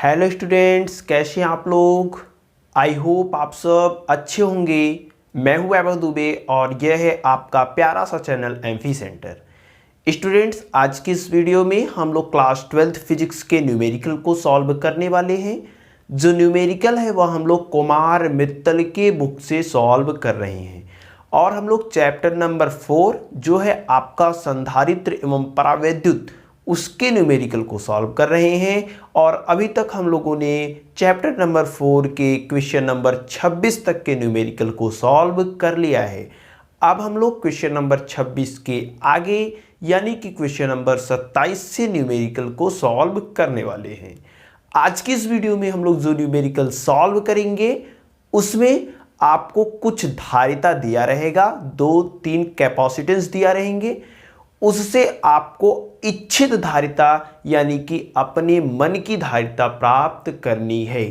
Hello students, कैसे हैं आप लोग। आई होप आप सब अच्छे होंगे। मैं हूं वैभव दुबे और यह है आपका प्यारा सा चैनल एमफी सेंटर। स्टूडेंट्स, आज की इस वीडियो में हम लोग क्लास 12th फिजिक्स के न्यूमेरिकल को सॉल्व करने वाले हैं। जो न्यूमेरिकल है वह हम लोग कुमार मित्तल के बुक से सॉल्व कर रहे हैं और हम लोग चैप्टर नंबर 4 जो है आपका संधारित्र एवं परावैद्युत उसके न्यूमेरिकल को सॉल्व कर रहे हैं। और अभी तक हम लोगों ने चैप्टर नंबर 4 के क्वेश्चन नंबर 26 तक के न्यूमेरिकल को सॉल्व कर लिया है। अब हम लोग क्वेश्चन नंबर 26 के आगे यानी कि क्वेश्चन नंबर 27 से न्यूमेरिकल को सॉल्व करने वाले हैं। आज की इस वीडियो में हम लोग जो न्यूमेरिकल सॉल्व करेंगे उसमें आपको कुछ धारिता दिया रहेगा, 2-3 कैपेसिटेंस दिया रहेंगे। उससे आपको इच्छित धारिता यानी कि अपने मन की धारिता प्राप्त करनी है।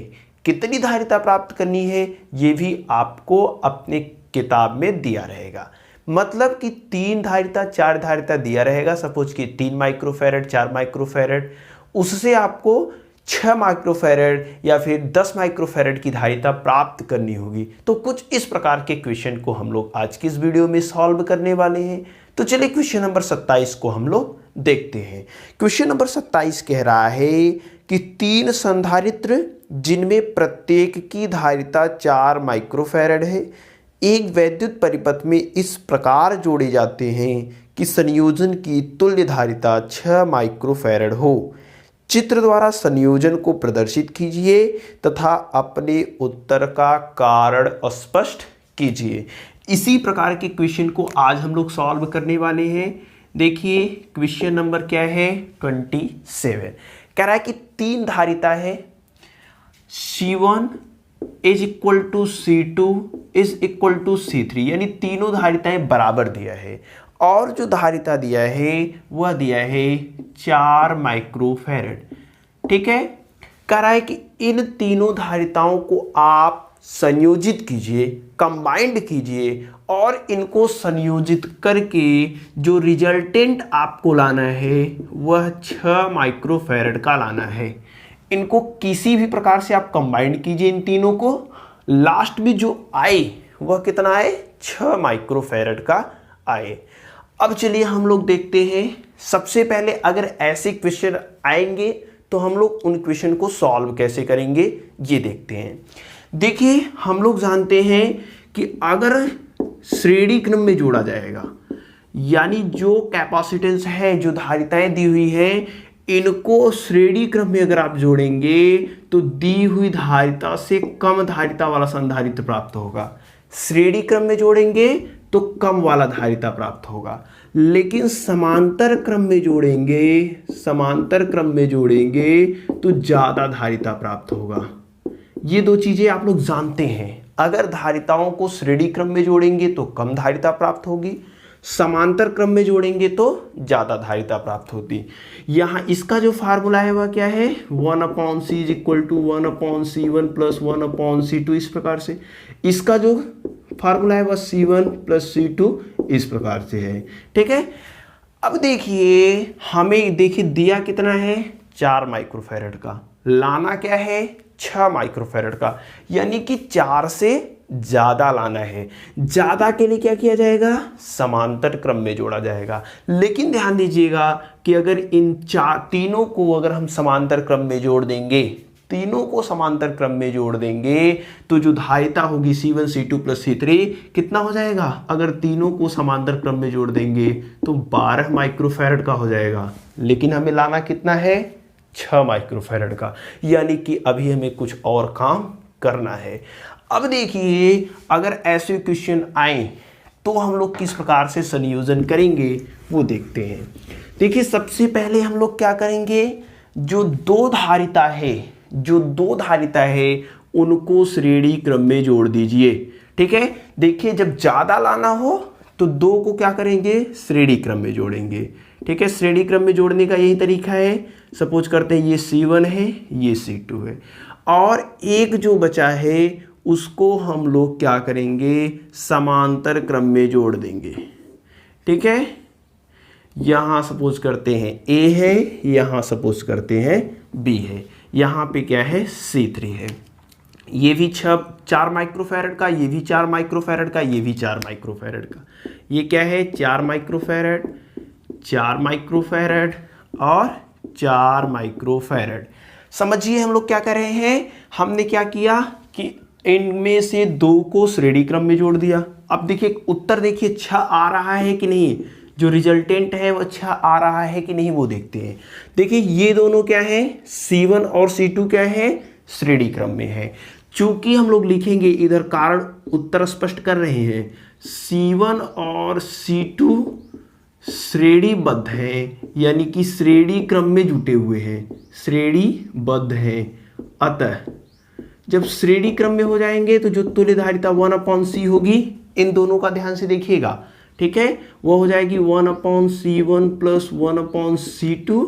कितनी धारिता प्राप्त करनी है ये भी आपको अपने किताब में दिया रहेगा। मतलब कि 3 धारिता 4 धारिता दिया रहेगा। सपोज कि 3 माइक्रोफैरड 4 माइक्रोफैरड, उससे आपको 6 माइक्रोफैरड या फिर 10 माइक्रोफैरड की धारिता प्राप्त करनी होगी। तो कुछ इस प्रकार के क्वेश्चन को हम लोग आज की इस वीडियो में सॉल्व करने वाले हैं। तो चलिए क्वेश्चन नंबर 27 को हम लोग देखते हैं। क्वेश्चन नंबर 27 कह रहा है कि 3 संधारित्र जिनमें प्रत्येक की धारिता 4 माइक्रोफैरड है एक वैद्युत परिपथ में इस प्रकार जोड़े जाते हैं कि संयोजन की तुल्य धारिता 6 माइक्रोफैरड हो। चित्र द्वारा संयोजन को प्रदर्शित कीजिए तथा अपने उत्तर का कारण स्पष्ट कीजिए। इसी प्रकार के क्वेश्चन को आज हम लोग सॉल्व करने वाले हैं। देखिए क्वेश्चन नंबर क्या है 27। कह रहा है कि 3 धारिता है, C1 is equal to C2 is equal to C3, यानी तीनों धारिताएं बराबर दिया है। और जो धारिता दिया है वह दिया है 4 माइक्रोफैरड। ठीक है, कह रहा है कि इन तीनों धारिताओं को आप संयोजित कीजिए, कंबाइंड कीजिए और इनको संयोजित करके जो रिजल्टेंट आपको लाना है वह 6 माइक्रोफैरड का लाना है। इनको किसी भी प्रकार से आप कंबाइंड कीजिए इन तीनों को, लास्ट में जो आए वह कितना आए 6 माइक्रोफैरड का आए। अब चलिए हम लोग देखते हैं। सबसे पहले अगर ऐसे क्वेश्चन आएंगे तो हम लोग उन क्वेश्चन को सॉल्व कैसे करेंगे ये देखते हैं। देखिए हम लोग जानते हैं कि अगर श्रेणी क्रम में जोड़ा जाएगा यानी जो कैपेसिटेंस है, जो धारिताएं दी हुई है, इनको श्रेणी क्रम में अगर आप जोड़ेंगे तो दी हुई धारिता से कम धारिता वाला संधारित्र प्राप्त होगा। श्रेणी क्रम में जोड़ेंगे तो कम वाला धारिता प्राप्त होगा, लेकिन समांतर क्रम में जोड़ेंगे तो ज्यादा धारिता प्राप्त होगा। ये 2 चीजें आप लोग जानते हैं। अगर धारिताओं को श्रेणी क्रम में जोड़ेंगे तो कम धारिता प्राप्त होगी, समांतर क्रम में जोड़ेंगे तो ज्यादा धारिता प्राप्त होती। यहाँ इसका जो फार्मूला है वह क्या है 1/c is equal to 1/c1 plus 1/c2। इस प्रकार से इसका जो फार्मूला है वह C1 प्लस C2 इस प्रकार से है। ठीक है, अब देखिए हमें दिया कितना है 4 माइक्रोफैरड का, लाना क्या है 6 माइक्रोफैरड का, यानी कि 4 से ज्यादा लाना है। ज्यादा के लिए क्या किया जाएगा समांतर क्रम में जोड़ा जाएगा। लेकिन ध्यान दीजिएगा कि अगर इन तीनों को अगर हम समांतर क्रम में जोड़ देंगे तो जो धारिता होगी C1 C2 प्लस C3 कितना हो जाएगा। अगर तीनों को समांतर क्रम में जोड़ देंगे तो 12 माइक्रोफैरड का हो जाएगा, लेकिन हमें लाना कितना है 6 माइक्रोफैरड का, यानी कि अभी हमें कुछ और काम करना है। अब देखिए अगर ऐसे क्वेश्चन आए तो हम लोग किस प्रकार से संयोजन करेंगे वो देखते हैं। देखिए सबसे पहले हम लोग क्या करेंगे, जो दो धारिता है उनको श्रेणी क्रम में जोड़ दीजिए। ठीक है, देखिए जब ज्यादा लाना हो तो 2 को क्या करेंगे श्रेणी क्रम में जोड़ेंगे। ठीक है, श्रेणी क्रम में जोड़ने का यही तरीका है। सपोज करते हैं ये C1 है, ये C2 है, और एक जो बचा है उसको हम लोग क्या करेंगे समांतर क्रम में जोड़ देंगे। ठीक है, यहां सपोज करते हैं A है, यहां सपोज करते हैं B है, यहाँ पे क्या है C3 है। ये भी 4 माइक्रोफैरड का, ये भी 4 माइक्रोफैरड का, ये भी 4 माइक्रोफैरड का। ये क्या है 4 माइक्रोफैरड, 4 माइक्रोफैरड और 4 माइक्रोफैरड। समझिए हम लोग क्या कर रहे हैं, हमने क्या किया कि इनमें से 2 को श्रेणी क्रम में जोड़ दिया। अब देखिए उत्तर देखिए 6 आ रहा है कि नहीं, जो रिजल्टेंट है वो 6 आ रहा है कि नहीं वो देखते हैं। देखिए ये दोनों क्या है C1 और C2 क्या है श्रेणी क्रम में है। चूंकि हम लोग लिखेंगे इधर कारण उत्तर स्पष्ट कर रहे हैं, C1 और C2 श्रेणीबद्ध हैं, यानी कि श्रेणी क्रम में जुटे हुए हैं, श्रेणीबद्ध हैं। अतः जब श्रेणी क्रम में हो जाएंगे तो जो तुल्यधारिता 1/C होगी, इन दोनों का ध्यान से देखिएगा, ठीक है, वो हो जाएगी 1/C1 प्लस 1/C2।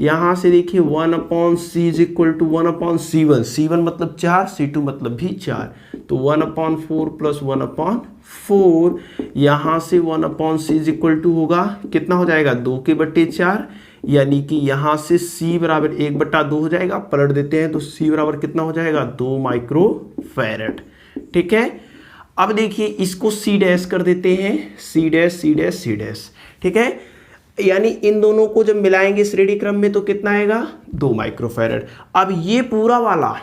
यहाँ से देखिए 1/C is equal to 1/C1, C1 मतलब 4, C2 मतलब भी 4, तो 1/4 प्लस 1/4। यहाँ से 1/C इज इक्वल टू होगा, कितना हो जाएगा 2/4, यानी कि यहाँ से C बराबर 1/2 हो जाएगा। पलट देते हैं तो C बराबर कितना हो जाएगा 2 माइक्रोफैरड। ठीक है, अब देखिए इसको C डैश कर देते हैं, C dash C dash C dash. ठीक है, यानी इन दोनों को जब मिलाएंगे श्रेणी क्रम में तो कितना आएगा 2 माइक्रोफैरड। अब ये पूरा वाला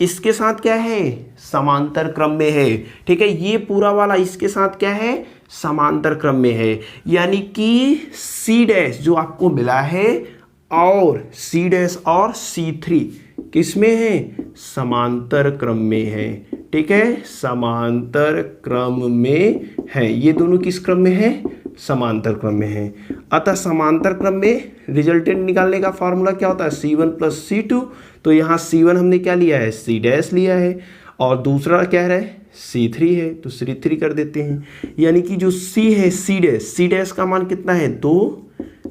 इसके साथ क्या है समांतर क्रम में है। ठीक है, ये पूरा वाला इसके साथ क्या है समांतर क्रम में है, यानी कि C डैश जो आपको मिला है और C डैश और C3 किस में है समांतर क्रम में है। ठीक है, समांतर क्रम में है, ये दोनों किस क्रम में है समांतर क्रम में है। अतः समांतर क्रम में रिजल्टेंट निकालने का फॉर्मूला क्या होता है C1 प्लस C2। तो यहाँ C1 हमने क्या लिया है C डैश लिया है और दूसरा क्या है C3 है, तो C3 कर देते हैं। यानी कि जो C है C डैश का मान कितना है 2,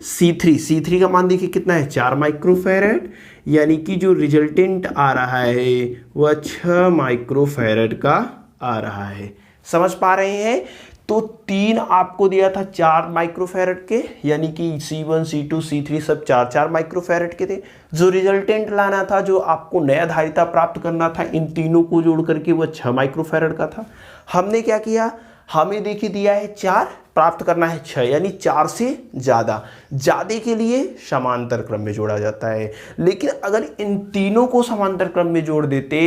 C3 का मान देखिए कितना है 4 माइक्रोफैरड, यानी कि जो रिजल्टेंट आ रहा है वह 6 माइक्रोफैरड का आ रहा है। समझ पा रहे हैं, तो 3 आपको दिया था 4 माइक्रोफैरड के, यानी कि C1 C2 C3 सब 4 माइक्रोफैरड के थे। जो रिजल्टेंट लाना था, जो आपको नया धारिता प्राप्त करना था, इन तीनों को जोड़ करके वह 6 माइक्रोफैरड का था। हमने क्या किया, हमें देखिए दिया है 4, प्राप्त करना है 6, यानी 4 से ज़्यादा के लिए समांतर क्रम में जोड़ा जाता है। लेकिन अगर इन तीनों को समांतर क्रम में जोड़ देते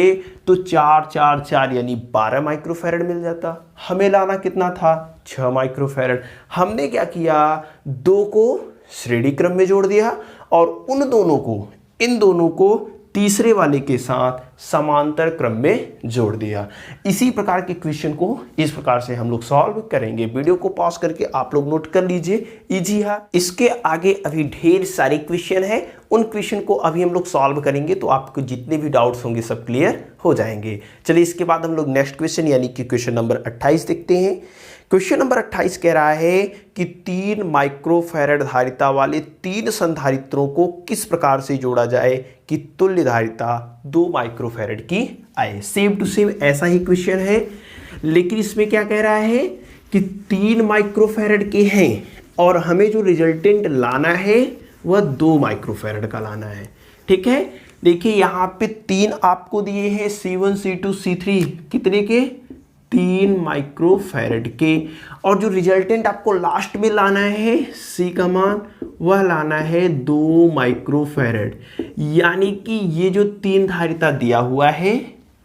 तो 4 4 4 यानी 12 माइक्रोफैरड मिल जाता। हमें लाना कितना था 6 माइक्रोफैरड। हमने क्या किया 2 को श्रेणी क्रम में जोड़ दिया और इन दोनों को तीसरे वाले के साथ समांतर क्रम में जोड़ दिया। इसी प्रकार के क्वेश्चन को इस प्रकार से हम लोग सॉल्व करेंगे। वीडियो को पॉज करके आप लोग नोट कर लीजिए, इजी है। इसके आगे अभी ढेर सारे क्वेश्चन है, उन क्वेश्चन को अभी हम लोग सॉल्व करेंगे तो आपको जितने भी डाउट्स होंगे सब क्लियर हो जाएंगे। चलिए इसके बाद हम लोग नेक्स्ट क्वेश्चन यानी कि क्वेश्चन नंबर 28 देखते हैं। क्वेश्चन नंबर 28 कह रहा है कि 3 माइक्रोफैरड धारिता वाले 3 संधारित्रों को किस प्रकार से जोड़ा जाए कि तुल्य धारिता 2 माइक्रोफैरड की आए। सेम टू सेम ऐसा ही क्वेश्चन है, लेकिन इसमें क्या कह रहा है कि 3 माइक्रोफैरड के हैं और हमें जो रिजल्टेंट लाना है वह 2 माइक्रोफैरड का लाना है। ठीक है, देखिए यहाँ पे 3 आपको दिए हैं C1 C2 C3 कितने के 3 माइक्रोफैरड के, और जो रिजल्टेंट आपको लास्ट में लाना है C का मान वह लाना है 2 माइक्रोफैरड। यानी कि ये जो 3 धारिता दिया हुआ है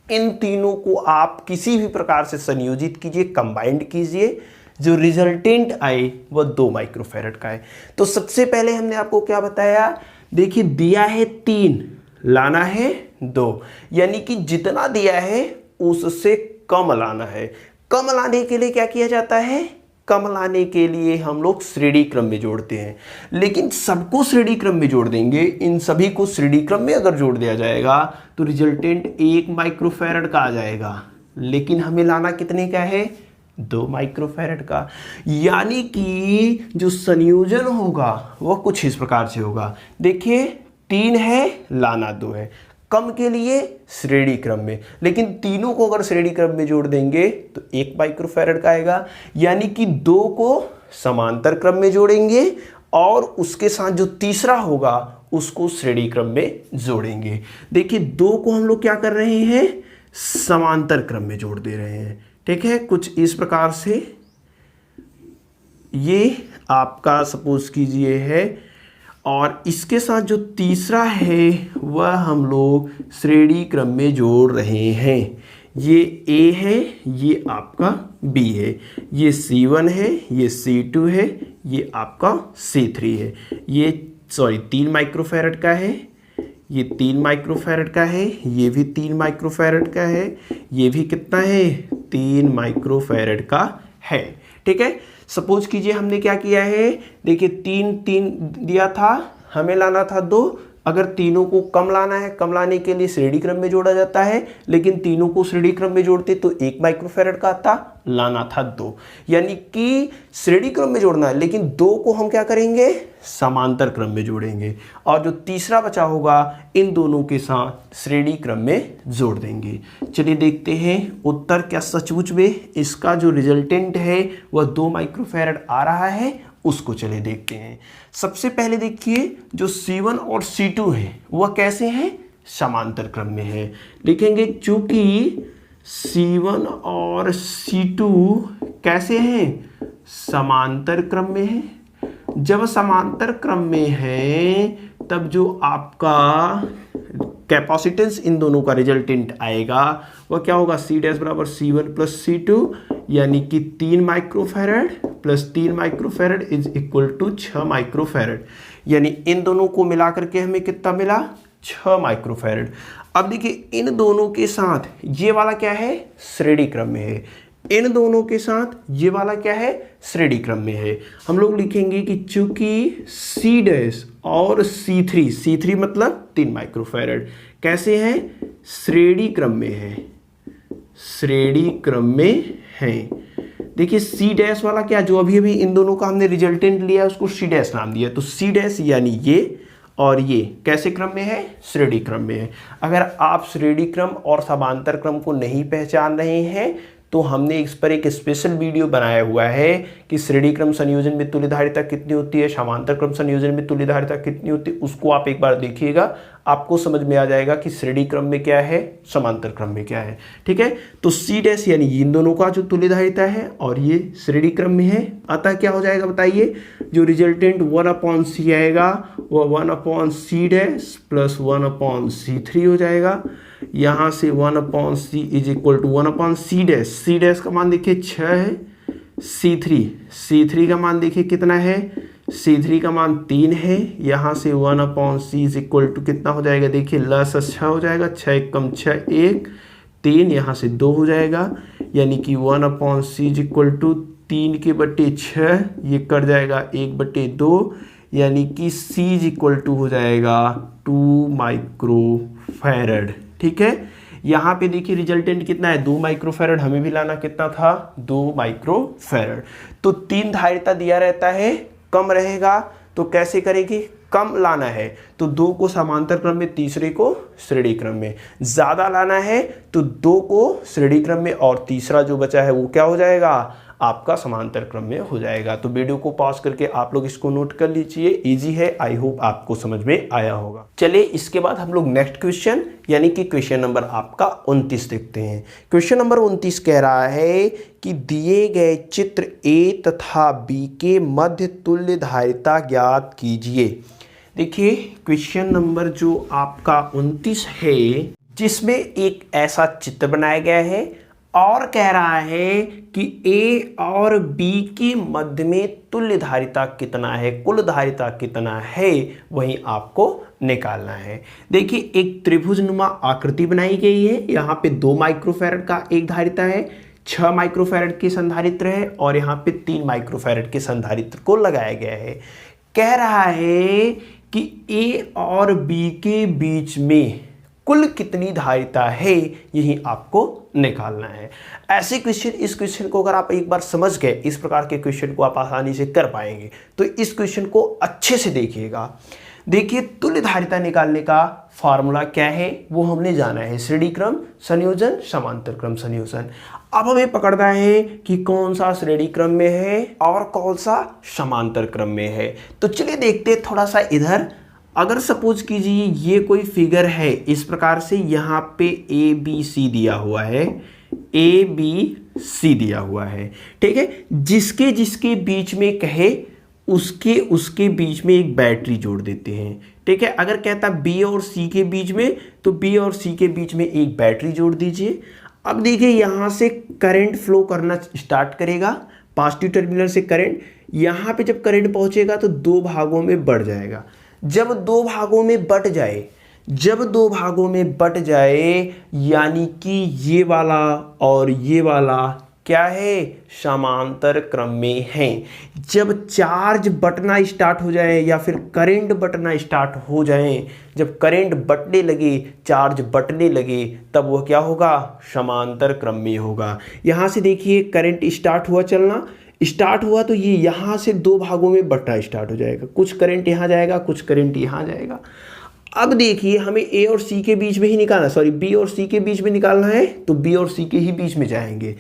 इन तीनों को आप किसी भी प्रकार से संयोजित कीजिए, कंबाइंड कीजिए, जो रिजल्टेंट आए वह 2 माइक्रोफैरड का है। तो सबसे पहले हमने आपको क्या बताया, देखिए दिया है 3 लाना है 2, यानी कि जितना दिया है उससे कम लाना है। कम लाने के लिए क्या किया जाता है, कम लाने के लिए हम लोग श्रेणी क्रम में जोड़ते हैं। लेकिन सबको श्रेणी क्रम में जोड़ देंगे, इन सभी को श्रेणी क्रम में अगर जोड़ दिया जाएगा तो रिजल्टेंट 1 माइक्रोफैरड का आ जाएगा, लेकिन हमें लाना कितने का है 2 माइक्रोफैरड का। यानी कि जो संयोजन होगा वह कुछ इस प्रकार से होगा, देखिए 3 है लाना 2 है, कम के लिए श्रेणी क्रम में, लेकिन तीनों को अगर श्रेणी क्रम में जोड़ देंगे तो 1 माइक्रोफैरड का आएगा। यानी कि 2 को समांतर क्रम में जोड़ेंगे और उसके साथ जो तीसरा होगा उसको श्रेणी क्रम में जोड़ेंगे। देखिए 2 को हम लोग क्या कर रहे हैं, समांतर क्रम में जोड़ दे रहे हैं। ठीक है, कुछ इस प्रकार से ये आपका सपोज कीजिए है, और इसके साथ जो तीसरा है वह हम लोग श्रेणी क्रम में जोड़ रहे हैं। ये A है, ये आपका B है, ये C1 है, ये C2 है, ये आपका C3 है। ये 3 माइक्रोफैरड का है, ये 3 माइक्रोफैरड का है, ये भी 3 माइक्रोफैरड का है, ये भी कितना है, 3 माइक्रोफैरड का है। ठीक है, सपोज कीजिए हमने क्या किया है, देखिए 3 दिया था, हमें लाना था 2। अगर तीनों को कम लाना है, कम लाने के लिए श्रेणी क्रम में जोड़ा जाता है, लेकिन तीनों को श्रेणी क्रम में जोड़ते तो 1 माइक्रोफैरड का आता, लाना था 2। यानी कि श्रेणी क्रम में जोड़ना है, लेकिन 2 को हम क्या करेंगे, समांतर क्रम में जोड़ेंगे, और जो तीसरा बचा होगा इन दोनों के साथ श्रेणी क्रम में जोड़ देंगे। चलिए देखते हैं उत्तर क्या सचमुच में इसका जो रिजल्टेंट है वह 2 माइक्रोफैरड आ रहा है, उसको चले देखते हैं। सबसे पहले देखिए जो C1 और C2 है वह कैसे हैं, समांतर क्रम में है। लिखेंगे चूंकि C1 और C2 कैसे हैं, समांतर क्रम में है। जब समांतर क्रम में है तब जो आपका कैपेसिटेंस इन दोनों का रिजल्टेंट आएगा वह क्या होगा, C' बराबर C1 प्लस C2, यानी कि 3 microfarad plus 3 microfarad is equal to 6 microfarad. यानी इन दोनों को मिला करके हमें कितना मिला, 6 माइक्रोफैरड। अब देखिए इन दोनों के साथ ये वाला क्या है, श्रेणी क्रम में है। इन दोनों के साथ ये वाला क्या है, श्रेणी क्रम में है। हम लोग लिखेंगे कि चूंकि C' और C3 मतलब 3 माइक्रोफैरड कैसे हैं, श्रेणी क्रम में है, श्रेणी क्रम में है। देखिए C' वाला क्या, जो अभी अभी इन दोनों का हमने रिजल्टेंट लिया उसको C' नाम दिया, तो C' यानी ये और ये कैसे क्रम में है, श्रेणी क्रम में है। अगर आप श्रेणी क्रम और समांतर क्रम को नहीं पहचान रहे हैं तो हमने इस पर एक स्पेशल वीडियो बनाया हुआ है कि श्रेणी क्रम संयोजन में तुल्यधारिता कितनी होती है, समांतर क्रम संयोजन में तुल्यधारिता कितनी होती है, उसको आप एक बार देखिएगा, आपको समझ में आ जाएगा कि श्रेणी क्रम में क्या है, समांतर क्रम में क्या है। ठीक है, तो C' यानी इन दोनों का जो तुल्यधारिता है और ये श्रेणी क्रम में है, अतः क्या हो जाएगा बताइए, जो रिजल्टेंट 1/C आएगा वह 1/C' प्लस 1/C3 हो जाएगा। यहाँ से 1/C is equal to 1/C', का मान देखिए 6 है। C3 का मान देखिए कितना है, C3 का मान 3 है। यहाँ से 1/C इज इक्वल टू कितना हो जाएगा, देखिए लस 6 हो जाएगा, 6 कम 6 1 3, यहाँ से 2 हो जाएगा, यानी कि 1/C इज इक्वल टू 3/6, ये कट जाएगा 1/2, यानी कि C इज इक्वल टू हो जाएगा 2 माइक्रोफैरड। ठीक है, यहाँ पे देखिए रिजल्टेंट कितना है, 2 माइक्रोफैरड, हमें भी लाना कितना था, 2 माइक्रोफैरड। तो 3 धारिता दिया रहता है, कम रहेगा तो कैसे करेगी, कम लाना है तो 2 को समांतर क्रम में, तीसरे को श्रेणी क्रम में। ज़्यादा लाना है तो 2 को श्रेणी क्रम में और तीसरा जो बचा है वो क्या हो जाएगा, आपका समांतर क्रम में हो जाएगा। तो वीडियो को पॉज करके आप लोग इसको नोट कर लीजिए, इजी है, आई होप आपको समझ में आया होगा। चलिए इसके बाद हम लोग नेक्स्ट क्वेश्चन यानी कि क्वेश्चन नंबर आपका 29 देखते हैं। क्वेश्चन नंबर 29 कह रहा है कि दिए गए चित्र A तथा B के मध्य तुल्य धारिता ज्ञात कीजिए। देखिए क्वेश्चन नंबर जो आपका 29 है जिसमें एक ऐसा चित्र बनाया गया है और कह रहा है कि A और B के मध्य में तुल्य धारिता कितना है, कुल धारिता कितना है, वही आपको निकालना है। देखिए एक त्रिभुजनुमा आकृति बनाई गई है, यहाँ पे 2 माइक्रोफैरड का एक धारिता है, 6 माइक्रोफैरड के संधारित्र है और यहाँ पे 3 माइक्रोफैरड के संधारित्र को लगाया गया है। कह रहा है कि A और B के बीच में कुल कितनी धारिता है, यही आपको निकालना है। ऐसे क्वेश्चन, इस क्वेश्चन को अगर आप एक बार समझ गए, इस प्रकार के क्वेश्चन को आप आसानी से कर पाएंगे। तो इस क्वेश्चन को अच्छे से देखिएगा। देखिए तुल्य धारिता निकालने का फॉर्मूला क्या है वो हमने जाना है, श्रेणी क्रम संयोजन, समांतर क्रम संयोजन। अब हमें पकड़ना है कि कौन सा श्रेणी क्रम में है और कौन सा समांतर क्रम में है। तो चलिए देखते हैं, थोड़ा सा इधर अगर सपोज कीजिए ये कोई फिगर है इस प्रकार से, यहाँ पे ए बी सी दिया हुआ है, ए बी सी दिया हुआ है, ठीक है, जिसके जिसके बीच में कहे उसके उसके बीच में एक बैटरी जोड़ देते हैं, ठीक है। अगर कहता बी और सी के बीच में, तो बी और सी के बीच में एक बैटरी जोड़ दीजिए। अब देखिए यहाँ से करंट फ्लो करना स्टार्ट करेगा, पॉजिटिव टर्मिनल से करंट, यहाँ पे जब करंट पहुँचेगा तो दो भागों में बढ़ जाएगा। जब दो भागों में बट जाए, जब दो भागों में बट जाए, यानी कि ये वाला और ये वाला क्या है, समांतर क्रम में है। जब चार्ज बटना स्टार्ट हो जाए या फिर करंट बटना स्टार्ट हो जाए, जब करंट बटने लगे, चार्ज बटने लगे, तब वह क्या होगा, समांतर क्रम में होगा। यहाँ से देखिए करंट स्टार्ट हुआ, चलना स्टार्ट हुआ, तो ये यहाँ से दो भागों में बटना स्टार्ट हो जाएगा। कुछ करंट यहाँ जाएगा, कुछ करंट यहाँ जाएगा। अब देखिए हमें ए और सी के बीच में ही निकालना, सॉरी बी और सी के बीच में निकालना है, तो बी और सी के ही बीच में जाएंगे।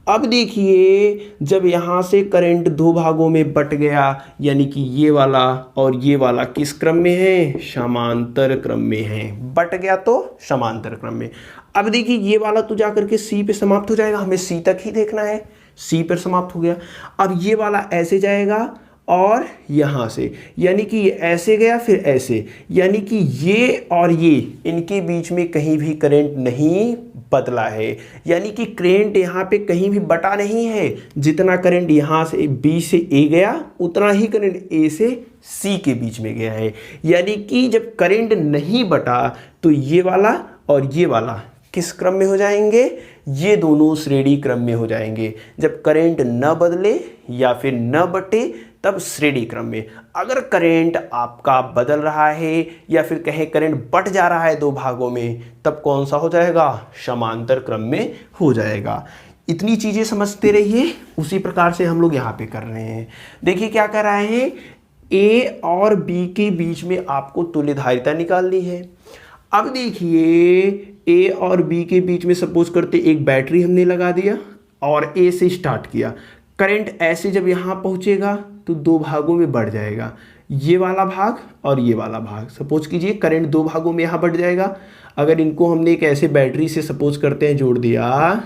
अब देखिए जब यहाँ से करंट दो भागों में बट गया, यानी कि ये वाला और ये वाला किस क्रम में है, समांतर क्रम में है। बट गया तो समांतर क्रम में। अब देखिए ये वाला तो जाकर के सी पे समाप्त हो जाएगा, हमें सी तक ही देखना है, सी पर समाप्त हो गया। अब ये वाला ऐसे जाएगा और यहाँ से, यानी कि ये ऐसे गया फिर ऐसे, यानी कि ये और ये इनके बीच में कहीं भी करंट नहीं बदला है, यानी कि करंट यहाँ पे कहीं भी बटा नहीं है। जितना करंट यहाँ से बी से ए गया, उतना ही करंट ए से सी के बीच में गया है। यानी कि जब करंट नहीं बटा तो ये वाला और ये वाला किस क्रम में हो जाएंगे, ये दोनों श्रेणी क्रम में हो जाएंगे। जब करंट न बदले या फिर न बटे तब श्रेणी क्रम में। अगर करंट आपका बदल रहा है या फिर कहें करंट बट जा रहा है दो भागों में, तब कौन सा हो जाएगा, समांतर क्रम में हो जाएगा। इतनी चीज़ें समझते रहिए, उसी प्रकार से हम लोग यहाँ पे कर रहे हैं। देखिए क्या कर रहे हैं, ए और बी के बीच में आपको तुल्यधारिता निकालनी है। अब देखिए ए और बी के बीच में सपोज करते एक बैटरी हमने लगा दिया और ए से स्टार्ट किया। करंट ऐसे जब यहाँ पहुँचेगा तो दो भागों में बढ़ जाएगा, ये वाला भाग और ये वाला भाग। सपोज कीजिए करंट दो भागों में यहाँ बढ़ जाएगा। अगर इनको हमने एक ऐसे बैटरी से सपोज करते हैं जोड़ दिया,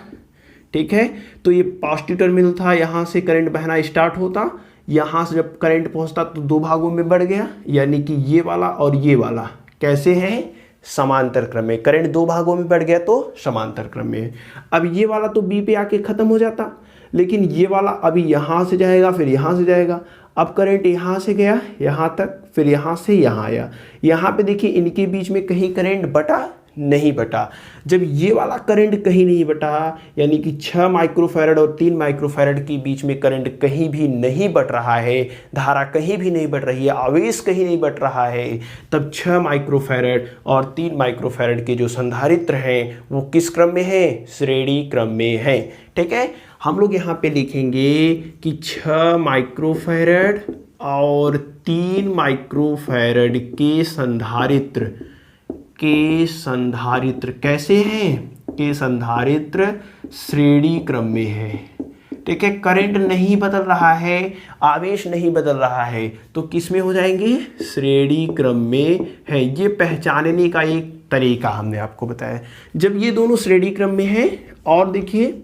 ठीक है, तो ये पॉजिटिव टर्मिनल था, यहाँ से करंट बहना स्टार्ट होता, यहाँ से जब करंट पहुँचता तो दो भागों में बढ़ गया, यानी कि ये वाला और ये वाला कैसे हैं, समांतर क्रम में। करंट दो भागों में बढ़ गया तो समांतर क्रम में। अब ये वाला तो बी पे आके ख़त्म हो जाता, लेकिन ये वाला अभी यहाँ से जाएगा फिर यहाँ से जाएगा। अब करंट यहाँ से गया यहाँ तक, फिर यहाँ से यहाँ आया। यहाँ पे देखिए इनके बीच में कहीं करंट बटा नहीं बटा। जब ये वाला करंट कहीं नहीं बटा, यानी कि 6 माइक्रोफैरड और 3 माइक्रोफैरड के बीच में करंट कहीं भी नहीं बट रहा है, धारा कहीं भी नहीं बट रही है, आवेश कहीं नहीं बट रहा है, तब 6 माइक्रोफैरड और 3 माइक्रोफैरड के जो संधारित्र हैं वो किस क्रम में है, श्रेणी क्रम में है। ठीक है, हम लोग यहाँ पे लिखेंगे कि 6 माइक्रोफैरड और 3 माइक्रोफैरड के संधारित्र कैसे हैं, के संधारित्र श्रेणी क्रम में है। ठीक है, करंट नहीं बदल रहा है, आवेश नहीं बदल रहा है, तो किस में हो जाएंगे, श्रेणी क्रम में है। ये पहचानने का एक तरीका हमने आपको बताया। जब ये दोनों श्रेणी क्रम में है, और देखिए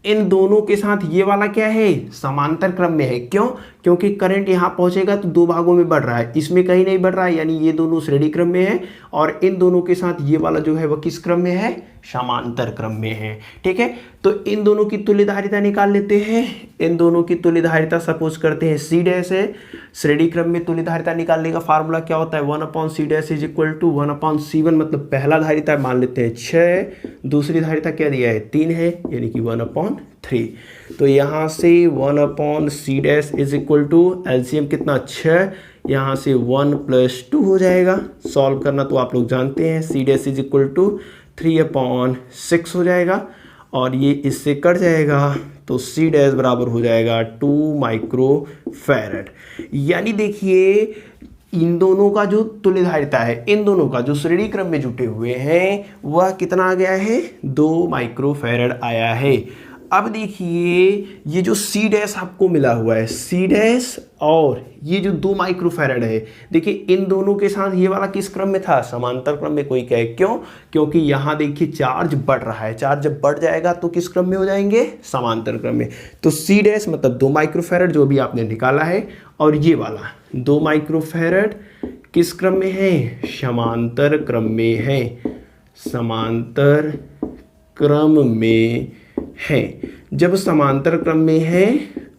इन दोनों के साथ ये वाला क्या है, समांतर क्रम में है। क्यों, क्योंकि करंट यहाँ पहुँचेगा तो दो भागों में बढ़ रहा है, इसमें कहीं नहीं बढ़ रहा है, यानी ये दोनों श्रेणी क्रम में है। और इन दोनों के साथ ये वाला जो है वह किस क्रम में है, समांतर क्रम में है। ठीक है, तो इन दोनों की तुल्यधारिता निकाल लेते हैं। इन दोनों की तुल्यधारिता सपोज करते हैं C डैश है। श्रेणी क्रम में तुल्यधारिता निकालने का फार्मूला क्या होता है, 1/C dash is equal to 1/C1, मतलब पहला धारिता मान लेते हैं 6, दूसरी धारिता क्या दिया है 3 है, यानी कि 1/3। तो यहाँ से 1/C dash is equal to LCM कितना 6, यहाँ से 1 + 2 हो जाएगा। सॉल्व करना तो आप लोग जानते हैं, C dash is equal to 3/6 हो जाएगा, और ये इससे कट जाएगा तो C डैश बराबर हो जाएगा 2 माइक्रोफैरड। यानी देखिए इन दोनों का जो तुल्यधारिता है, इन दोनों का जो श्रेणी क्रम में जुटे हुए हैं, वह कितना आ गया है, 2 माइक्रोफैरड आया है। अब देखिए ये जो सी डैश आपको मिला हुआ है, सी डैश और ये जो 2 माइक्रोफैरड है, देखिए इन दोनों के साथ ये वाला किस क्रम में था, समांतर क्रम में। कोई कहे क्यों, क्योंकि यहाँ देखिए चार्ज बढ़ रहा है, चार्ज जब बढ़ जाएगा तो किस क्रम में हो जाएंगे, समांतर क्रम में। तो सी डैश मतलब 2 माइक्रोफैरड जो भी आपने निकाला है, और ये वाला 2 माइक्रोफैरड किस क्रम में है, समांतर क्रम में है, समांतर क्रम में है। जब समांतर क्रम में है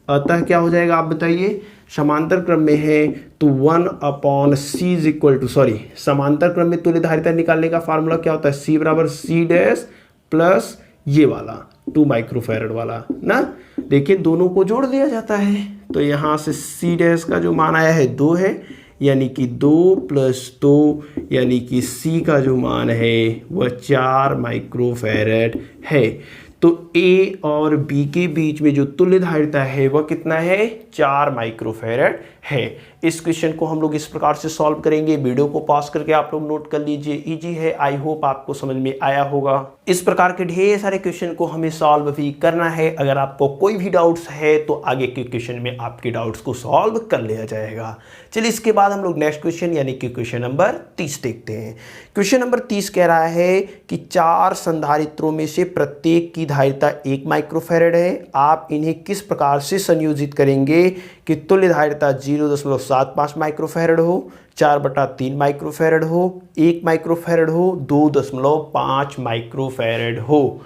अतः क्या हो जाएगा आप बताइए, समांतर क्रम में है तो 1/c is equal to, sorry, समांतर क्रम में तुल्यधारिता निकालने का फार्मूला क्या होता है, c बराबर c डैश प्लस ये वाला 2 माइक्रोफैरड वाला ना। देखिए दोनों को जोड़ दिया जाता है, तो यहाँ से c डैश का जो मान आया है 2 है, यानी कि 2 + 2 यानी कि c का जो मान है वह 4 माइक्रोफैरड है। तो A और B के बीच में जो तुल्यधारिता है वह कितना है, 4 माइक्रोफैरड है। इस क्वेश्चन को हम लोग इस प्रकार से सॉल्व करेंगे। वीडियो को पॉज करके आप लोग नोट कर लीजिए, इजी है, आई होप आपको समझ में आया होगा। इस प्रकार के ढेर सारे क्वेश्चन को हमें सॉल्व भी करना है। अगर आपको कोई भी डाउट्स है तो आगे के क्वेश्चन में आपके डाउट्स को सॉल्व कर लिया जाएगा। चलिए इसके बाद हम लोग नेक्स्ट क्वेश्चन यानी कि क्वेश्चन नंबर 30 देखते हैं। क्वेश्चन नंबर 30 कह रहा है कि 4 संधारित्रों में से प्रत्येक की धारिता 1 माइक्रोफैरड है। आप इन्हें किस प्रकार से संयोजित करेंगे कि तुल्यधारिता 0.75 माइक्रोफैरड हो, 4/3 माइक्रोफैरड हो, 1 माइक्रोफैरड हो, 2.5 माइक्रोफैरड हो।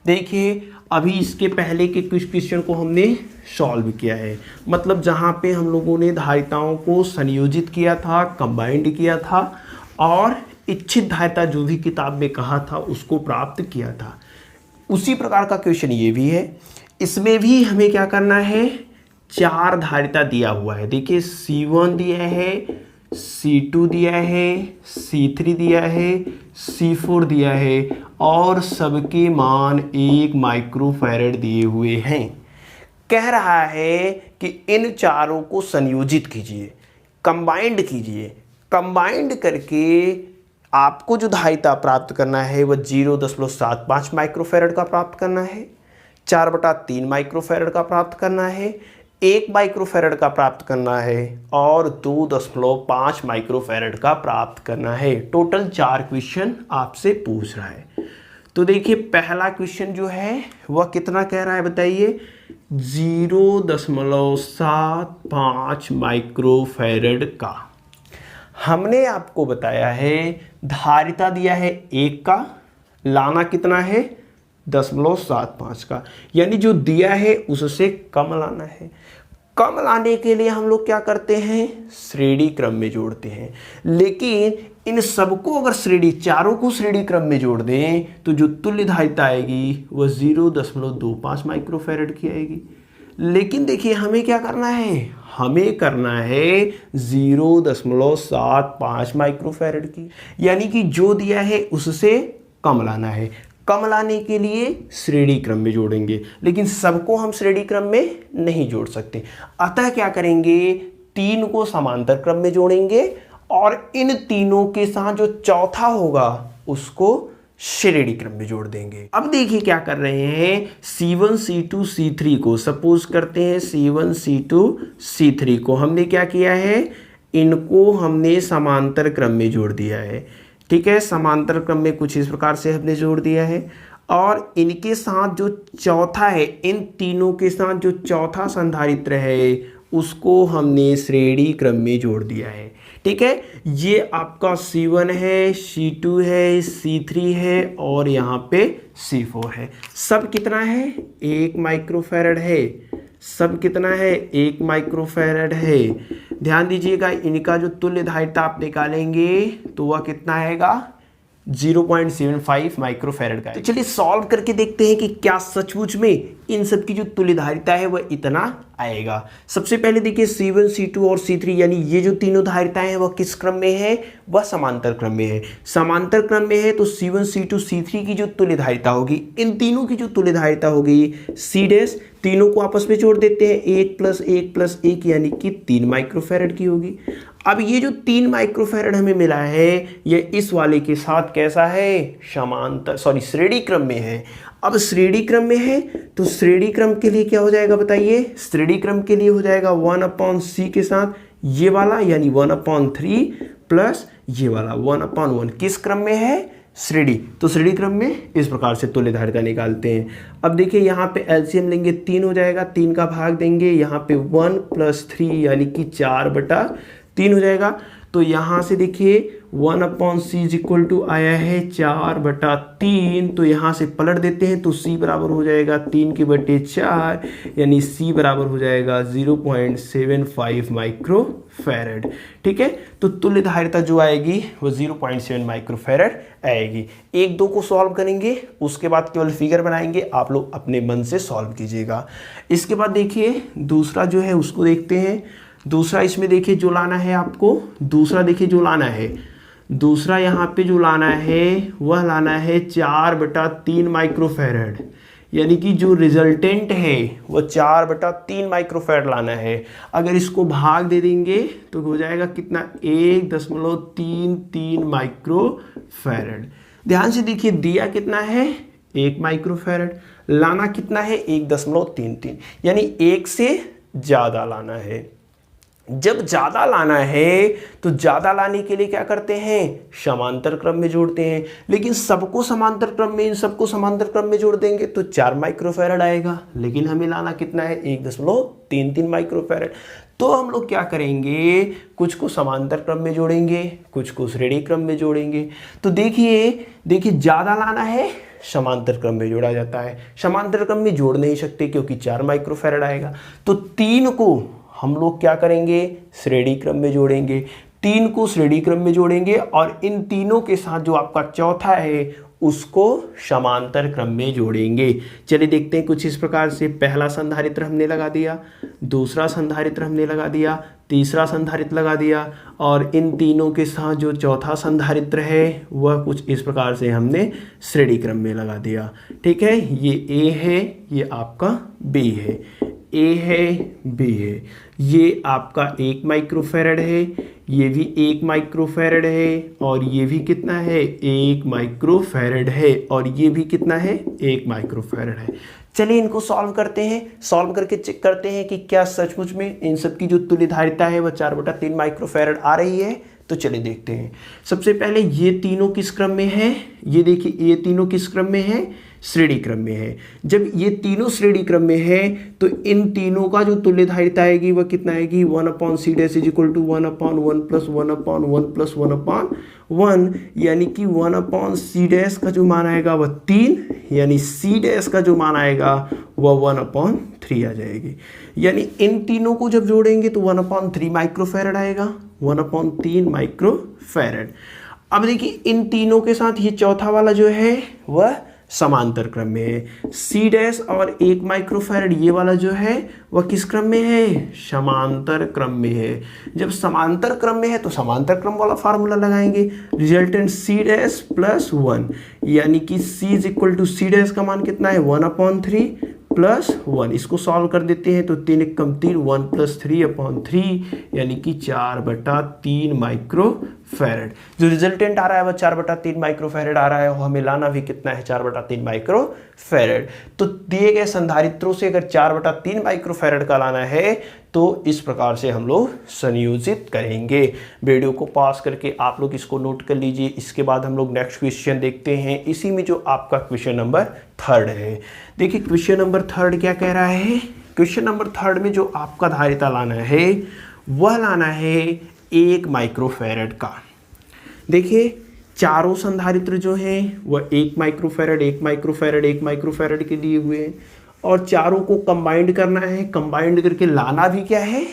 देखिए अभी इसके पहले के कुछ क्वेश्चन को हमने सॉल्व किया है, मतलब जहाँ पे हम लोगों ने धारिताओं को संयोजित किया था, कंबाइंड किया था और इच्छित धारिता जो भी किताब में कहा था उसको प्राप्त किया था। उसी प्रकार का क्वेश्चन ये भी है। इसमें भी हमें क्या करना है, 4 धारिता दिया हुआ है। देखिए C1 दिया है, C2 दिया है, C3 दिया है, C4 दिया है और सबके मान 1 माइक्रोफैरड दिए हुए हैं। कह रहा है कि इन चारों को संयोजित कीजिए, कंबाइंड कीजिए। कंबाइंड करके आपको जो धारिता प्राप्त करना है वह 0.75 माइक्रोफैरड का प्राप्त करना है, 4/3 माइक्रोफैरड का प्राप्त करना है, 1 माइक्रोफैरड का प्राप्त करना है और 2.5 माइक्रोफैरड का प्राप्त करना है। टोटल 4 क्वेश्चन आपसे पूछ रहा है। तो देखिए पहला क्वेश्चन जो है वह कितना कह रहा है बताइए, 0.75 माइक्रोफैरड का। हमने आपको बताया है धारिता दिया है 1 का, लाना कितना है 0.75 का, यानी जो दिया है उससे कम लाना है। कम लाने के लिए हम लोग क्या करते हैं, श्रेणी क्रम में जोड़ते हैं। लेकिन इन सबको अगर श्रेणी, चारों को श्रेणी क्रम में जोड़ दें तो जो तुल्य धारिता आएगी वह 0.25 माइक्रोफैरड की आएगी। लेकिन देखिए हमें क्या करना है, हमें करना है 0.75 माइक्रोफैरड की, यानी कि जो दिया है उससे कम लाना है। कम लाने के लिए श्रेणी क्रम में जोड़ेंगे, लेकिन सबको हम श्रेणी क्रम में नहीं जोड़ सकते। अतः क्या करेंगे, 3 को समांतर क्रम में जोड़ेंगे और इन तीनों के साथ जो चौथा होगा उसको श्रेणी क्रम में जोड़ देंगे। अब देखिए क्या कर रहे हैं, C1 C2 C3 को सपोज करते हैं, C1 C2 C3 को हमने क्या किया है, इनको हमने समांतर क्रम में जोड़ दिया है। ठीक है, समांतर क्रम में कुछ इस प्रकार से हमने जोड़ दिया है और इनके साथ जो चौथा है, इन तीनों के साथ जो चौथा संधारित्र है उसको हमने श्रेणी क्रम में जोड़ दिया है। ठीक है, ये आपका C1 है, C2 है, C3 है और यहाँ पे C4 है। सब कितना है, 1 माइक्रोफैरड है। सब कितना है, 1 माइक्रोफैरड है। ध्यान दीजिएगा, इनका जो तुल्य धारिता आप निकालेंगे तो वह कितना आएगा, 0.75 माइक्रोफैरड का है। तो चलिए सॉल्व करके देखते हैं कि क्या सचमुच में इन सब की जो तुल्य धारिता है वह इतना आएगा। सबसे पहले देखिए C1 C2 और C3 यानी ये जो तीनों धारिताएं हैं वह किस क्रम में है, वह समांतर क्रम में है। समांतर क्रम में है तो C1 C2 C3 की जो तुल्य धारिता होगी, इन तीनों की जो तुल्य धारिता होगी C डैश, तीनों को आपस में जोड़ देते हैं, 1 + 1 + 1 यानी कि 3 माइक्रोफैरड की होगी। अब ये जो 3 माइक्रोफैरड हमें मिला है ये इस वाले के साथ कैसा है, समांतर श्रेणी क्रम में है। अब श्रेणी क्रम में है तो श्रेणी क्रम के लिए क्या हो जाएगा बताइए, श्रेणी क्रम के लिए हो जाएगा 1/c के साथ ये वाला यानी 1/3 प्लस ये वाला 1/1। किस क्रम में है, श्रेणी। तो श्रेणी क्रम में इस प्रकार से तुल्यधारिता निकालते हैं। अब देखिए यहाँ पे एलसीएम लेंगे 3 हो जाएगा, 3 का भाग देंगे यहाँ पे 1 + 3 यानी कि 4/3 हो जाएगा। तो यहाँ से देखिए 1/c आया है 4/3, तो यहाँ से पलट देते हैं तो c बराबर हो जाएगा 3/4 यानी c बराबर हो जाएगा 0.75 माइक्रोफैरड। ठीक है, तो तुल्यधारिता जो आएगी वो 0.7 माइक्रोफैरड आएगी। 1, 2 को सॉल्व करेंगे, उसके बाद केवल फिगर बनाएंगे, आप लोग अपने मन से सॉल्व कीजिएगा। इसके बाद देखिए दूसरा जो है उसको देखते हैं। दूसरा इसमें देखिए जो लाना है आपको, दूसरा देखिए जो लाना है, दूसरा यहाँ पे जो लाना है वह लाना है 4/3 माइक्रोफैरड, यानी कि जो रिजल्टेंट है वह 4/3 माइक्रोफैरड लाना है। अगर इसको भाग दे देंगे तो हो जाएगा कितना, 1.33 माइक्रोफैरड। ध्यान से देखिए दिया कितना है 1 माइक्रोफैरड, लाना कितना है 1.33, यानी 1 से ज़्यादा लाना है। जब ज़्यादा लाना है तो ज़्यादा लाने के लिए क्या करते हैं, समांतर क्रम में जोड़ते हैं। लेकिन सबको समांतर क्रम में, इन सबको समांतर क्रम में जोड़ देंगे तो 4 माइक्रोफैरड आएगा, लेकिन हमें लाना कितना है 1.33 माइक्रोफैरड। तो हम लोग क्या करेंगे, कुछ को समांतर क्रम में जोड़ेंगे, कुछ को श्रेणी क्रम में जोड़ेंगे। तो देखिए ज़्यादा लाना है समांतर क्रम में जोड़ा जाता है, समांतर क्रम में जोड़ नहीं सकते क्योंकि 4 माइक्रोफैरड आएगा। तो 3 को हम लोग क्या करेंगे, श्रेणी क्रम में जोड़ेंगे, 3 को श्रेणी क्रम में जोड़ेंगे और इन तीनों के साथ जो आपका चौथा है उसको समांतर क्रम में जोड़ेंगे। चलिए देखते हैं कुछ इस प्रकार से। पहला संधारित्र हमने लगा दिया, दूसरा संधारित्र हमने लगा दिया, तीसरा संधारित्र लगा दिया और इन तीनों के साथ जो चौथा संधारित्र है वह कुछ इस प्रकार से हमने श्रेणी क्रम में लगा दिया। ठीक है, ये ए है, ये आपका बी है, ए है, बी है, ये आपका 1 माइक्रोफैरड है, ये भी 1 माइक्रोफैरड है और ये भी कितना है 1 माइक्रोफैरड है और ये भी कितना है 1 माइक्रोफैरड है। चलिए इनको सॉल्व करते हैं, सॉल्व करके चेक करते हैं कि क्या सचमुच में इन सब की जो तुल्यधारिता है वह 4/3 माइक्रोफैरड आ रही है। तो चलिए देखते हैं। सबसे पहले ये तीनों किस क्रम में है, ये देखिए ये तीनों किस क्रम में है, श्रेणी क्रम में है। जब ये तीनों श्रेणी क्रम में है तो इन तीनों का जो तुल्यधारिता आएगी वह कितना आएगी, 1/c dash is equal to 1/1 plus 1/1 plus 1/1, यानी कि 1/c डैश का जो मान आएगा वह 3, यानी c डैश का जो मान आएगा वह 1/3 आ जाएगी। यानी इन तीनों को जब जोड़ेंगे तो 1/3 माइक्रोफैरड आएगा, 1/3 माइक्रोफैरड। अब देखिए इन तीनों के साथ ये चौथा वाला जो है वह समांतर क्रम में है। c डैश और 1 माइक्रोफैरड ये वाला जो है वह किस क्रम में है, समांतर क्रम में है। जब समांतर क्रम में है तो समांतर क्रम वाला फार्मूला लगाएंगे, रिजल्टेंट c डैश प्लस 1, यानी कि c is equal to c dash का मान कितना है 1/3 प्लस 1। इसको सॉल्व कर देते हैं तो 3 × 3 1 + 3/3 यानी कि 4/3 माइक्रोफैरड। जो रिजल्टेंट आ रहा है वह 4/3 माइक्रोफैरड आ रहा है और हमें लाना भी कितना है 4/3 माइक्रोफैरड। तो दिए गए संधारित्रों से अगर 4/3 माइक्रोफैरड का लाना है तो इस प्रकार से हम लोग संयोजित करेंगे। वीडियो को पॉज करके आप लोग इसको नोट कर लीजिए। इसके बाद हम लोग नेक्स्ट क्वेश्चन देखते हैं, इसी में जो आपका क्वेश्चन नंबर 3 है। देखिए क्वेश्चन नंबर 3 क्या कह रहा है, क्वेश्चन नंबर 3 में जो आपका धारिता लाना है वह लाना है 1 माइक्रोफैरड का। देखिए चारों संधारित्र जो हैं वह 1 माइक्रोफैरड 1 माइक्रोफैरड 1 माइक्रोफैरड के दिए हुए हैं और चारों को कंबाइंड करना है। कंबाइंड करके लाना भी क्या है,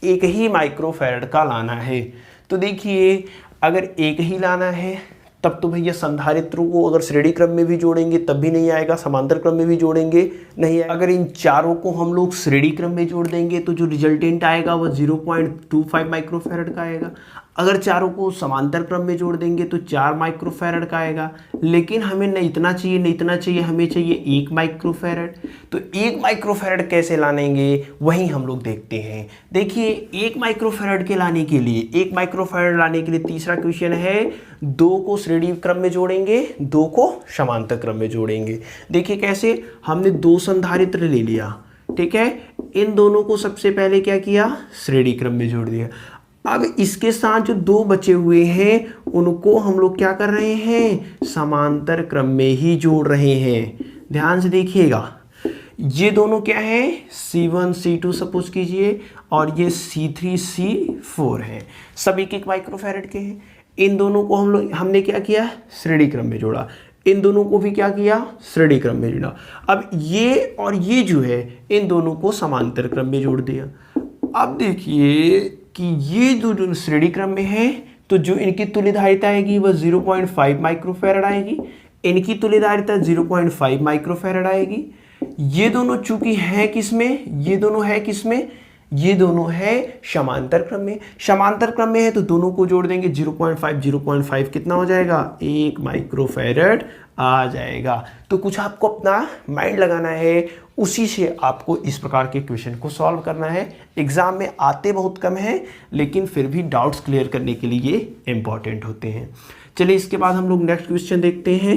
1 ही माइक्रोफैरड का लाना है। तो देखिए अगर 1 ही लाना है तब तो भैया संधारित्रों को अगर श्रेणी क्रम में भी जोड़ेंगे तब भी नहीं आएगा, समांतर क्रम में भी जोड़ेंगे नहीं आएगा। अगर इन चारों को हम लोग श्रेणी क्रम में जोड़ देंगे तो जो रिजल्टेंट आएगा वो 0.25 माइक्रोफैरड का आएगा। अगर चारों को समांतर क्रम में जोड़ देंगे तो 4 माइक्रोफैरड का आएगा, लेकिन हमें न इतना चाहिए न इतना चाहिए, हमें चाहिए 1 माइक्रोफैरड। तो 1 माइक्रोफैरड कैसे लानेंगे वही हम लोग देखते हैं। देखिए 1 माइक्रोफैरड के लाने के लिए 1 माइक्रोफैरड लाने के लिए तीसरा क्वेश्चन है 2 को श्रेणी क्रम में जोड़ेंगे, 2 को समांतर क्रम में जोड़ेंगे। देखिए कैसे, हमने 2 संधारित्र ले लिया, ठीक है, इन दोनों को सबसे पहले क्या किया, श्रेणी क्रम में जोड़ दिया। अब इसके साथ जो 2 बचे हुए हैं उनको हम लोग क्या कर रहे हैं, समांतर क्रम में ही जोड़ रहे हैं। ध्यान से देखिएगा, ये दोनों क्या है, C1 C2 सपोज कीजिए, और ये C3 C4 है, सब 1 माइक्रोफैरड के हैं। इन दोनों को हमने क्या किया, श्रेणी क्रम में जोड़ा, इन दोनों को भी क्या किया, श्रेणी क्रम में जोड़ा। अब ये और ये जो है इन दोनों को समांतर क्रम में जोड़ दिया। अब देखिए कि ये जो श्रेणी क्रम में है तो जो इनकी तुल्यधारिता आएगी वह 0.5 माइक्रोफैरड आएगी, इनकी तुल्यधारिता 0.5 माइक्रोफैरड आएगी। ये दोनों चूंकि हैं किसमें, ये दोनों है किसमें, ये दोनों है समांतर क्रम में। समांतर क्रम में है तो दोनों को जोड़ देंगे, 0.5 कितना हो जाएगा, 1 माइक्रोफैरड आ जाएगा। तो कुछ आपको अपना माइंड लगाना है, उसी से आपको इस प्रकार के क्वेश्चन को सॉल्व करना है। एग्जाम में आते बहुत कम हैं, लेकिन फिर भी डाउट्स क्लियर करने के लिए ये इंपॉर्टेंट होते हैं। चलिए इसके बाद हम लोग नेक्स्ट क्वेश्चन देखते हैं।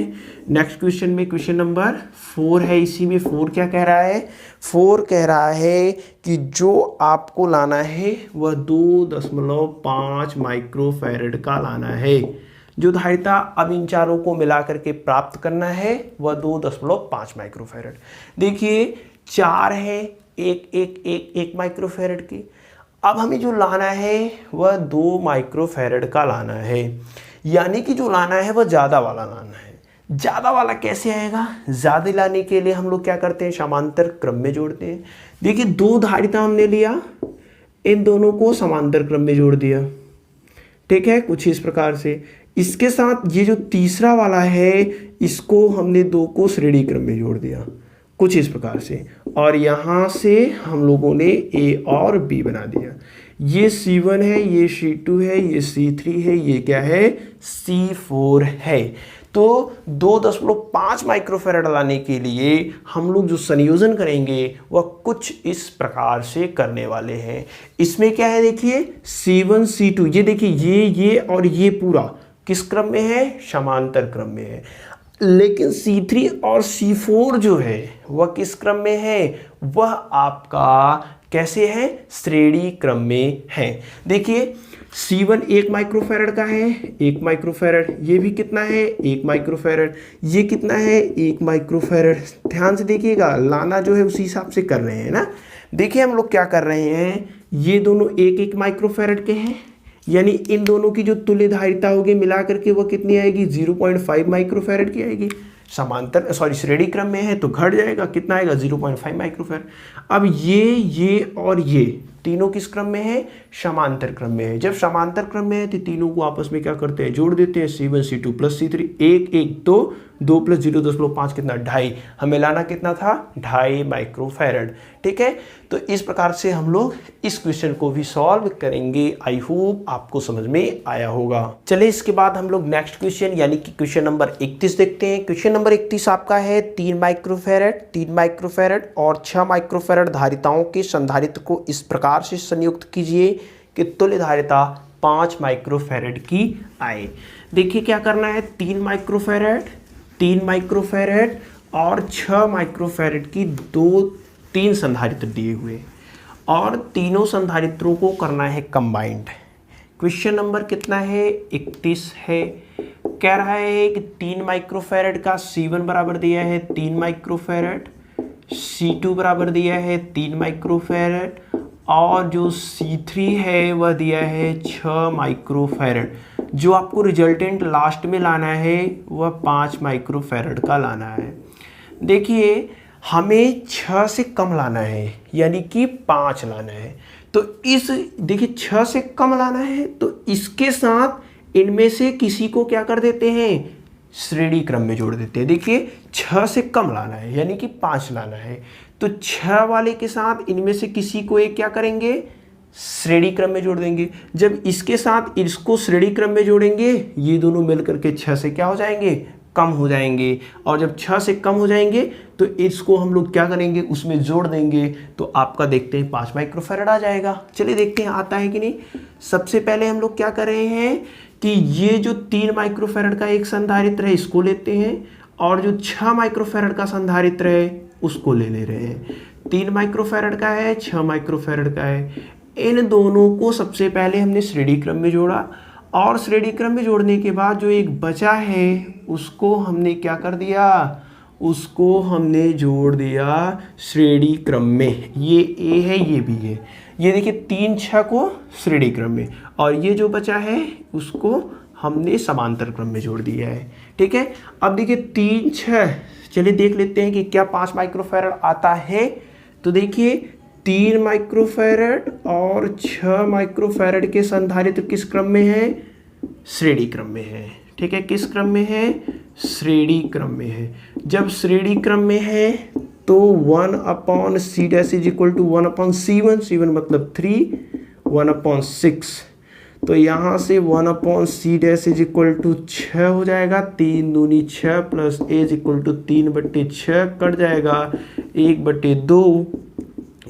नेक्स्ट क्वेश्चन में क्वेश्चन नंबर 4 है। इसी में 4 क्या कह रहा है, 4 कह रहा है कि जो आपको लाना है वह 2.5 माइक्रोफैरड का लाना है। जो धारिता अब इन चारों को मिला करके प्राप्त करना है वह 2.5 माइक्रोफैरड। देखिए 4 है, एक माइक्रोफैरड की। अब हमें जो लाना है वह 2 माइक्रोफैरड का लाना है, यानी कि जो लाना है वह ज़्यादा वाला लाना है। ज़्यादा वाला कैसे आएगा, ज़्यादा लाने के लिए हम लोग क्या करते हैं, समांतर क्रम में जोड़ते हैं। देखिए 2 धारिता हमने लिया, इन दोनों को समांतर क्रम में जोड़ दिया, ठीक है, कुछ इस प्रकार से। इसके साथ ये जो तीसरा वाला है इसको हमने 2 को श्रेणी क्रम में जोड़ दिया, कुछ इस प्रकार से, और यहाँ से हम लोगों ने A और B बना दिया। ये C1 है, ये C2 है, ये C3 है, ये क्या है, C4 है। तो 2.5 माइक्रोफैरड लाने के लिए हम लोग जो संयोजन करेंगे वह कुछ इस प्रकार से करने वाले हैं। इसमें क्या है, देखिए C1 C2, ये देखिए ये और ये पूरा किस क्रम में है, समांतर क्रम में है। लेकिन C3 और C4 जो है वह किस क्रम में है, वह आपका कैसे है, श्रेणी क्रम में है। देखिए C1 1 माइक्रोफैरड का है, 1 माइक्रोफैरड, ये भी कितना है, 1 माइक्रोफैरड, ये कितना है, 1 माइक्रोफैरड। ध्यान से देखिएगा, लाना जो है उसी हिसाब से कर रहे हैं ना। देखिए हम लोग क्या कर रहे हैं, ये दोनों 1 माइक्रोफैरड के हैं, यानी इन दोनों की जो तुल्यधारिता होगी मिला करके वो कितनी आएगी, 0.5 माइक्रोफैरड की आएगी। समांतर श्रेणी क्रम में है तो घट जाएगा, कितना आएगा, 0.5 माइक्रोफैरड। अब ये और ये तीनों किस क्रम में है, समांतर क्रम में है। जब समांतर क्रम में है तो तीनों को आपस में क्या करते हैं, जोड़ देते हैं, C1 C2 plus C3, 1 2 plus 0.5 कितना, 2.5। हमें लाना कितना था, 2.5 माइक्रोफैरड, ठीक है। तो इस प्रकार से हम लोग इस क्वेश्चन को भी सॉल्व करेंगे। आई होप आपको समझ में आया होगा। चलिए इसके बाद हम लोग नेक्स्ट क्वेश्चन यानी कि क्वेश्चन नंबर 31 देखते हैं। क्वेश्चन नंबर 31 आपका है 3 माइक्रोफैरड और 6 माइक्रोफैरड धारिताओं के संधारित्र को इस प्रकार से संयुक्त कीजिए कि तुल्य धारिता 5 माइक्रोफैरड की आए। देखिए क्या करना है, 3 माइक्रोफैरड और 6 माइक्रोफैरड की 3 संधारित्र दिए हुए, और तीनों संधारित्रों को करना है कंबाइंड। क्वेश्चन नंबर कितना है, 31 है। कह रहा है कि 3 माइक्रोफैरड का C1 बराबर दिया है 3 माइक्रोफैरड, C2 बराबर दिया है 3 माइक्रोफैरड, और जो C3 है वह दिया है 6 माइक्रोफैरड। जो आपको रिजल्टेंट लास्ट में लाना है वह 5 माइक्रोफैरड का लाना है। देखिए हमें 6 से कम लाना है, यानी कि 5 लाना है। तो देखिए 6 से कम लाना है तो इसके साथ इनमें से किसी को क्या कर देते हैं, श्रेणी क्रम में जोड़ देते हैं। देखिए 6 से कम लाना है यानी कि 5 लाना है, तो 6 वाले के साथ इनमें से किसी को एक क्या करेंगे, श्रेणी क्रम में जोड़ देंगे। जब इसके साथ इसको श्रेणी क्रम में जोड़ेंगे ये दोनों मिलकर के 6 से क्या हो जाएंगे, कम हो जाएंगे। और जब 6 से कम हो जाएंगे तो इसको हम लोग क्या करेंगे, उसमें जोड़ देंगे तो आपका देखते हैं 5 माइक्रोफैरड आ जाएगा। चलिए देखते हैं आता है कि नहीं। सबसे पहले हम लोग क्या कर रहे हैं कि ये जो 3 माइक्रोफैरड का एक संधारित्र है इसको लेते हैं और जो 6 माइक्रोफैरड का संधारित्र है उसको ले रहे हैं। 3 माइक्रोफैरड का है, 6 माइक्रोफैरड का है। इन दोनों को सबसे पहले हमने श्रेणी क्रम में जोड़ा और श्रेणी क्रम में जोड़ने के बाद जो एक बचा है उसको हमने क्या कर दिया, उसको हमने जोड़ दिया श्रेणी क्रम में। ये ए है, ये बी है। ये देखिए 3 6 को श्रेणी क्रम में और ये जो बचा है उसको हमने समांतर क्रम में जोड़ दिया है। ठीक है, अब देखिए 3 6, चलिए देख लेते हैं कि क्या 5 माइक्रोफैरड आता है। तो देखिए 3 माइक्रोफैरड और 6 माइक्रोफैरड के संधारित्र किस क्रम में है, श्रेणी क्रम में है। ठीक है, किस क्रम में है, श्रेणी क्रम में है। जब श्रेणी क्रम में है तो 1/c dash is equal to 1/c1, c1 मतलब 3, 1/6। तो यहाँ से 1/c dash is equal to 6 हो जाएगा, 3 दूनी 6 plus a is equal to 3/6 cut जाएगा 1/2,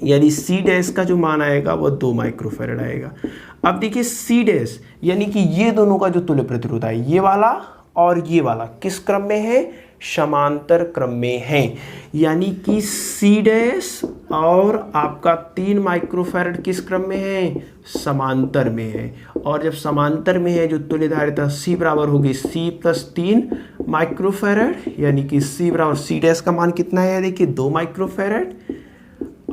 यानी c डैश का जो मान आएगा वह 2 माइक्रोफैरड आएगा। अब देखिए c डैश यानी कि ये दोनों का जो तुल्य प्रतिरोध है ये वाला और ये वाला किस क्रम में है, समांतर क्रम में है। यानी कि c डैश और आपका 3 माइक्रोफैरड किस क्रम में है, समांतर में है। और जब समांतर में है जो तुल्य धारिता c बराबर होगी c प्लस 3 माइक्रोफैरड, यानी कि c बराबर c डैश का मान कितना है, देखिए 2 माइक्रोफैरड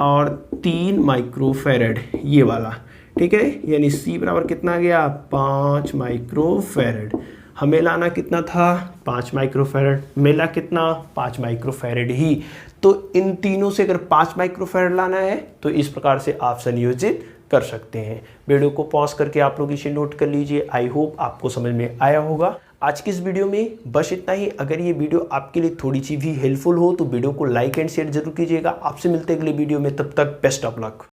और 3 माइक्रोफैरड ये वाला। ठीक है, यानी c बराबर कितना आ गया, 5 माइक्रोफैरड। हमें लाना कितना था, 5 माइक्रोफैरड। मिला कितना, 5 माइक्रोफैरड ही। तो इन तीनों से अगर 5 माइक्रोफैरड लाना है तो इस प्रकार से आप संयोजित कर सकते हैं। वीडियो को पॉज करके आप लोग इसे नोट कर लीजिए। आई होप आपको समझ में आया होगा। आज की इस वीडियो में बस इतना ही। अगर ये वीडियो आपके लिए थोड़ी सी भी हेल्पफुल हो तो वीडियो को लाइक एंड शेयर जरूर कीजिएगा। आपसे मिलते हैं अगले वीडियो में, तब तक बेस्ट ऑफ लक।